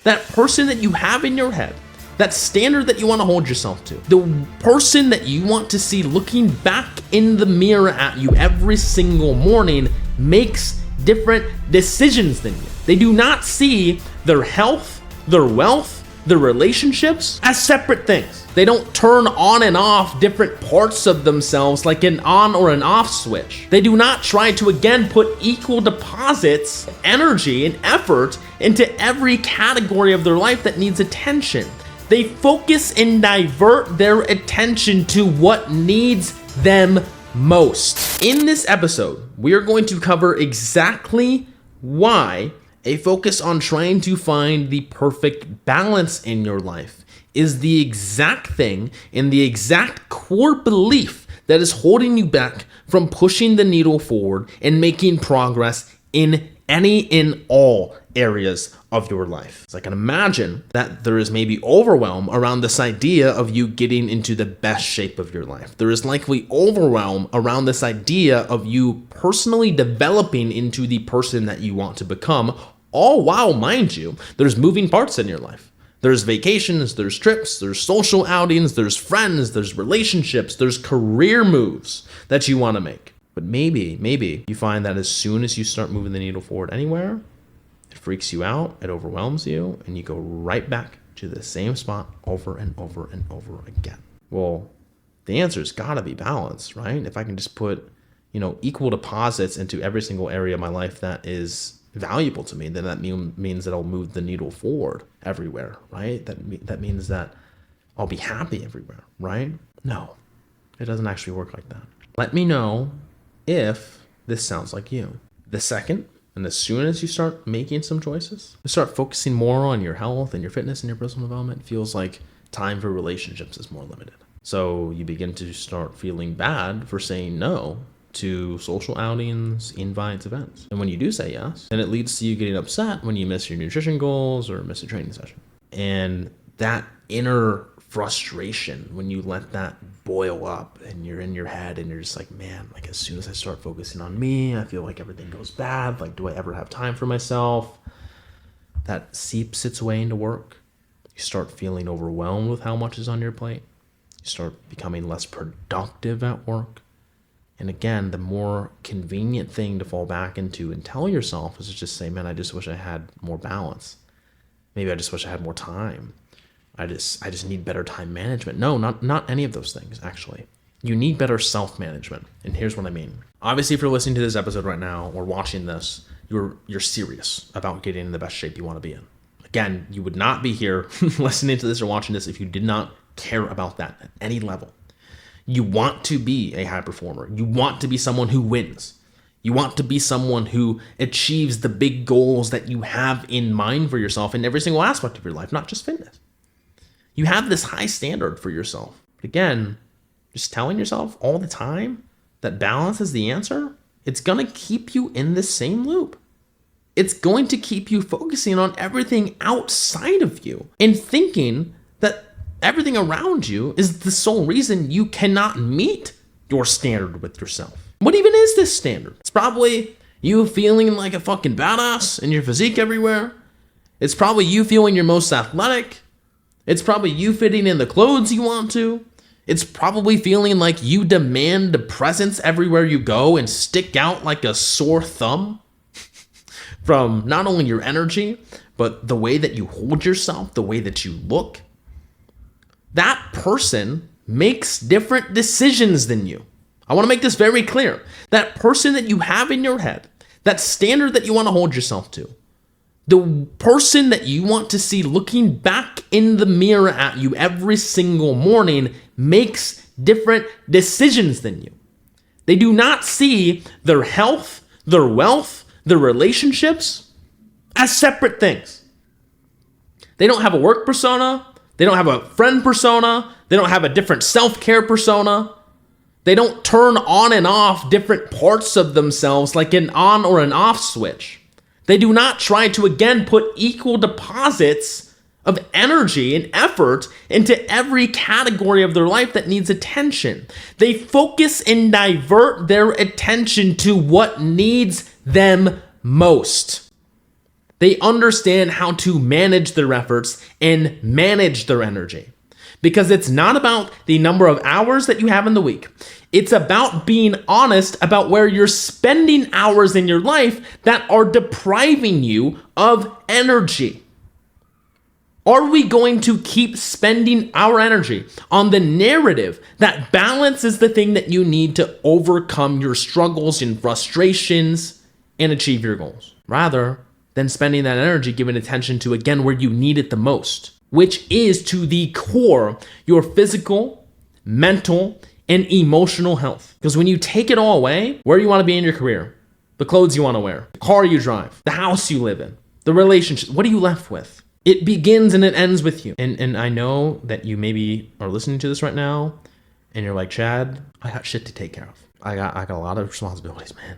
That person that you have in your head, that standard that you want to hold yourself to, the person that you want to see looking back in the mirror at you every single morning makes different decisions than you. They do not see their health, their wealth, their relationships as separate things. They don't turn on and off different parts of themselves like an on or an off switch. They do not try to again put equal deposits, energy, and effort into every category of their life that needs attention. They focus and divert their attention to what needs them most. In this episode, we are going to cover exactly why a focus on trying to find the perfect balance in your life is the exact thing and the exact core belief that is holding you back from pushing the needle forward and making progress in any and all areas of your life. So I can imagine that there is maybe overwhelm around this idea of you getting into the best shape of your life. There is likely overwhelm around this idea of you personally developing into the person that you want to become, all while, mind you, there's moving parts in your life. There's vacations, there's trips, there's social outings, there's friends, there's relationships, there's career moves that you want to make. But maybe you find that as soon as you start moving the needle forward anywhere, it freaks you out, it overwhelms you, and you go right back to the same spot over and over and over again. Well, the answer's gotta be balance, right? If I can just put, equal deposits into every single area of my life that is valuable to me, then that means that I'll move the needle forward everywhere, right? That means that I'll be happy everywhere, right? No, it doesn't actually work like that. Let me know if this sounds like you. The second, and as soon as you start making some choices, you start focusing more on your health and your fitness and your personal development, it feels like time for relationships is more limited. So you begin to start feeling bad for saying no to social outings, invites, events. And when you do say yes, then it leads to you getting upset when you miss your nutrition goals or miss a training session. And that inner frustration, when you let that boil up and you're in your head and you're just like, man, like as soon as I start focusing on me, I feel like everything goes bad. Like, do I ever have time for myself? That seeps its way into work. You start feeling overwhelmed with how much is on your plate. You start becoming less productive at work. And again, the more convenient thing to fall back into and tell yourself is to just say, man, I just wish I had more balance. Maybe I just wish I had more time. I just need better time management. No, not any of those things, actually. You need better self-management. And here's what I mean. Obviously, if you're listening to this episode right now or watching this, you're serious about getting in the best shape you want to be in. Again, you would not be here listening to this or watching this if you did not care about that at any level. You want to be a high performer. You want to be someone who wins. You want to be someone who achieves the big goals that you have in mind for yourself in every single aspect of your life, not just fitness. You have this high standard for yourself. But again, just telling yourself all the time that balance is the answer, it's going to keep you in the same loop. It's going to keep you focusing on everything outside of you and thinking that everything around you is the sole reason you cannot meet your standard with yourself. What even is this standard? It's probably you feeling like a fucking badass in your physique everywhere. It's probably you feeling your most athletic. It's probably you fitting in the clothes you want to. It's probably feeling like you demand a presence everywhere you go and stick out like a sore thumb from not only your energy, but the way that you hold yourself, the way that you look. That person makes different decisions than you. I want to make this very clear. That person that you have in your head, that standard that you want to hold yourself to, the person that you want to see looking back in the mirror at you every single morning makes different decisions than you. They do not see their health, their wealth, their relationships as separate things. They don't have a work persona. They don't have a friend persona. They don't have a different self-care persona. They don't turn on and off different parts of themselves like an on or an off switch. They do not try to, again, put equal deposits of energy and effort into every category of their life that needs attention. They focus and divert their attention to what needs them most. They understand how to manage their efforts and manage their energy. Because it's not about the number of hours that you have in the week. It's about being honest about where you're spending hours in your life that are depriving you of energy. Are we going to keep spending our energy on the narrative that balance is the thing that you need to overcome your struggles and frustrations and achieve your goals, rather than spending that energy giving attention to, again, where you need it the most, which is to the core, your physical, mental, and emotional health? Because when you take it all away, where you want to be in your career, the clothes you want to wear, the car you drive, the house you live in, the relationship, what are you left with? It begins and it ends with you. And I know that you maybe are listening to this right now and you're like, Chad, I got shit to take care of. I got a lot of responsibilities, man.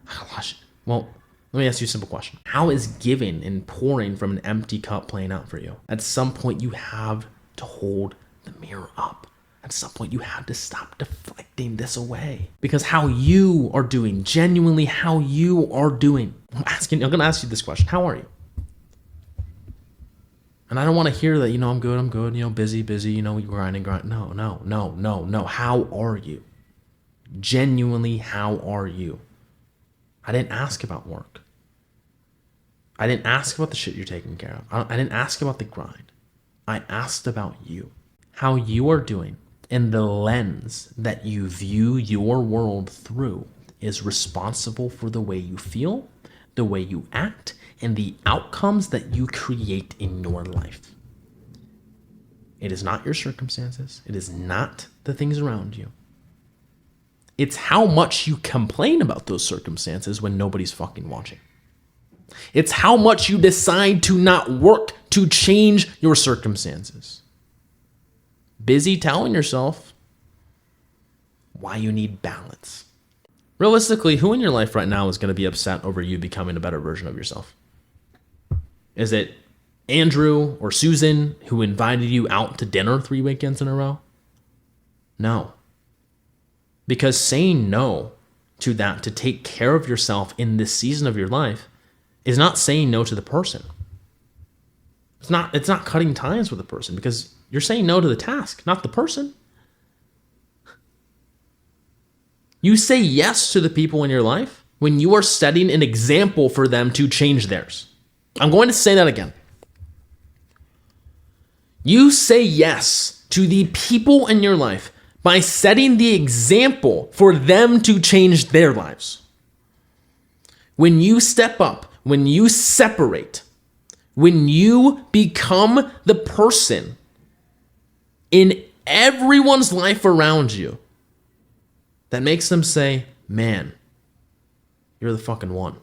I got a lot of shit. Well, let me ask you a simple question. How is giving and pouring from an empty cup playing out for you? At some point, you have to hold the mirror up. At some point, you have to stop deflecting this away. Because how you are doing, genuinely how you are doing. I'm going to ask you this question. How are you? And I don't want to hear that, I'm good, busy, grind. No. How are you? Genuinely, how are you? I didn't ask about work. I didn't ask about the shit you're taking care of. I didn't ask about the grind. I asked about you. How you are doing and the lens that you view your world through is responsible for the way you feel, the way you act, and the outcomes that you create in your life. It is not your circumstances. It is not the things around you. It's how much you complain about those circumstances when nobody's fucking watching. It's how much you decide to not work to change your circumstances. Busy telling yourself why you need balance. Realistically, who in your life right now is going to be upset over you becoming a better version of yourself? Is it Andrew or Susan who invited you out to dinner 3 weekends in a row? No. Because saying no to that, to take care of yourself in this season of your life, is not saying no to the person. It's not cutting ties with the person, because you're saying no to the task, not the person. You say yes to the people in your life when you are setting an example for them to change theirs. I'm going to say that again. You say yes to the people in your life by setting the example for them to change their lives. When you step up, when you separate, when you become the person in everyone's life around you that makes them say, man, you're the fucking one.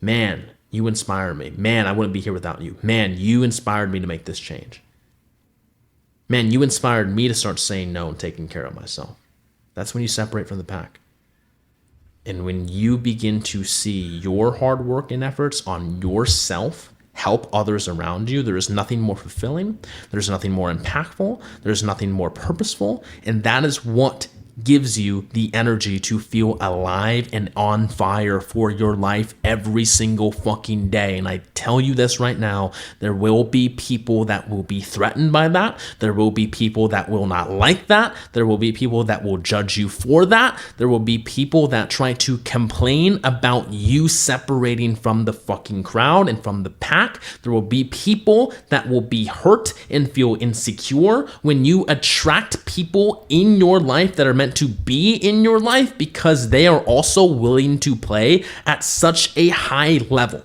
Man, you inspire me. Man, I wouldn't be here without you. Man, you inspired me to make this change. Man, you inspired me to start saying no and taking care of myself. That's when you separate from the pack. And when you begin to see your hard work and efforts on yourself help others around you, there is nothing more fulfilling. There's nothing more impactful. There's nothing more purposeful. And that is what gives you the energy to feel alive and on fire for your life every single fucking day. And I tell you this right now, there will be people that will be threatened by that. There will be people that will not like that. There will be people that will judge you for that. There will be people that try to complain about you separating from the fucking crowd and from the pack. There will be people that will be hurt and feel insecure when you attract people in your life that are meant to be in your life, because they are also willing to play at such a high level.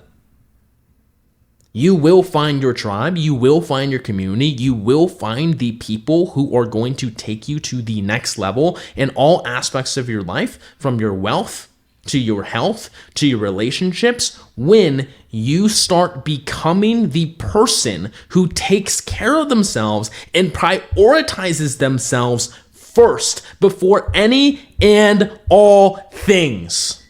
You will find your tribe, you will find your community, you will find the people who are going to take you to the next level in all aspects of your life, from your wealth to your health to your relationships, when you start becoming the person who takes care of themselves and prioritizes themselves first before any and all things.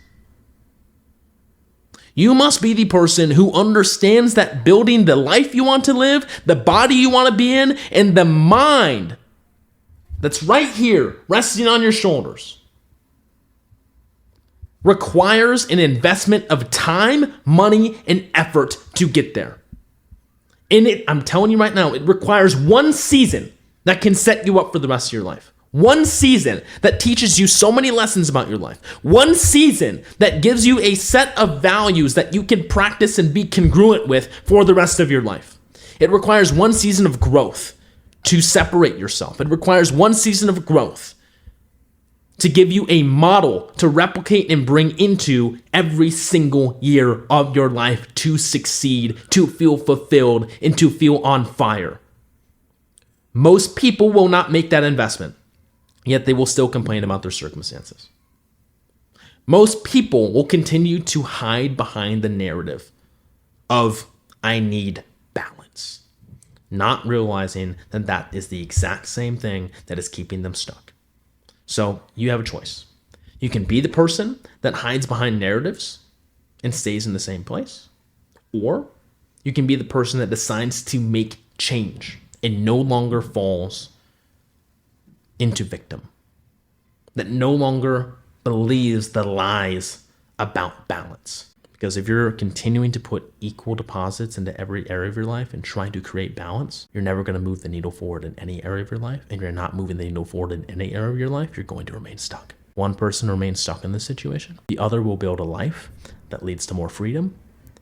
You must be the person who understands that building the life you want to live, the body you want to be in, and the mind that's right here resting on your shoulders, requires an investment of time, money, and effort to get there. I'm telling you right now, it requires one season that can set you up for the rest of your life. One season that teaches you so many lessons about your life. One season that gives you a set of values that you can practice and be congruent with for the rest of your life. It requires one season of growth to separate yourself. It requires one season of growth to give you a model to replicate and bring into every single year of your life to succeed, to feel fulfilled, and to feel on fire. Most people will not make that investment, yet they will still complain about their circumstances. Most people will continue to hide behind the narrative of, I need balance, not realizing that that is the exact same thing that is keeping them stuck. So you have a choice. You can be the person that hides behind narratives and stays in the same place, or you can be the person that decides to make change and no longer falls into victim, that no longer believes the lies about balance. Because if you're continuing to put equal deposits into every area of your life and trying to create balance, you're never going to move the needle forward in any area of your life. And you're not moving the needle forward in any area of your life, you're going to remain stuck. One person remains stuck in this situation. The other will build a life that leads to more freedom,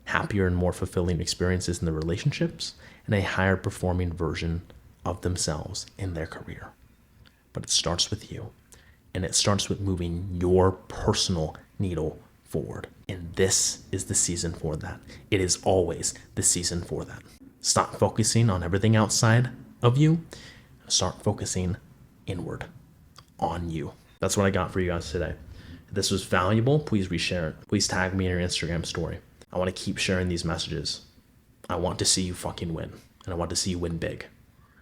happier and more fulfilling experiences in the relationships, and a higher performing version of themselves in their career. But it starts with you, and it starts with moving your personal needle forward. And this is the season for that. It is always the season for that. Stop focusing on everything outside of you. Start focusing inward on you. That's what I got for you guys today. If this was valuable, please reshare it. Please tag me in your Instagram story. I want to keep sharing these messages. I want to see you fucking win. And I want to see you win big.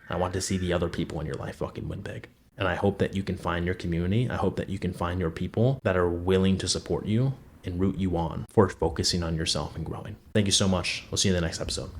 I want to see the other people in your life fucking win big. And I hope that you can find your community. I hope that you can find your people that are willing to support you and root you on for focusing on yourself and growing. Thank you so much. We'll see you in the next episode.